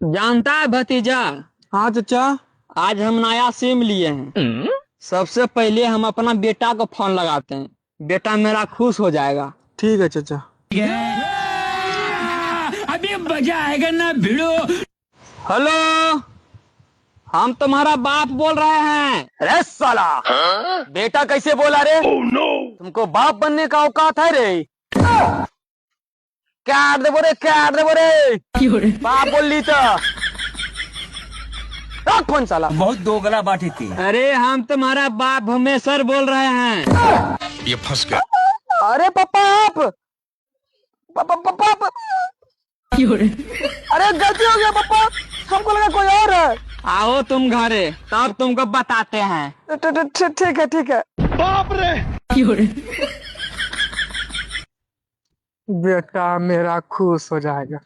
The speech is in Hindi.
जानता है भतीजा, हाँ चाचा। आज हम नया सिम लिए हैं। सबसे पहले हम अपना बेटा को फोन लगाते हैं, बेटा मेरा खुश हो जाएगा। ठीक है चाचा। अभी मजा आएगा ना भिड़ो। हेलो, हम तुम्हारा बाप बोल रहे हैं। अरे साला, बेटा कैसे बोला रे? तुमको बाप बनने का औकात है रे? काट दे बोरे, काट दे बोरे। बाप बोल ली तो रख फोन साला। बहुत दोगला बाटी थी। अरे हम तुम्हारा बाप भुवनेश्वर बोल रहे हैं। ये फंस गया। अरे पापा आप पापा पापा पापा। अरे गलती हो गया पापा, हमको लगा कोई और है। आओ तुम घरे, तब तुमको बताते हैं। ठीक है ठीक है। बाप रे। बेटा मेरा खुश हो जाएगा।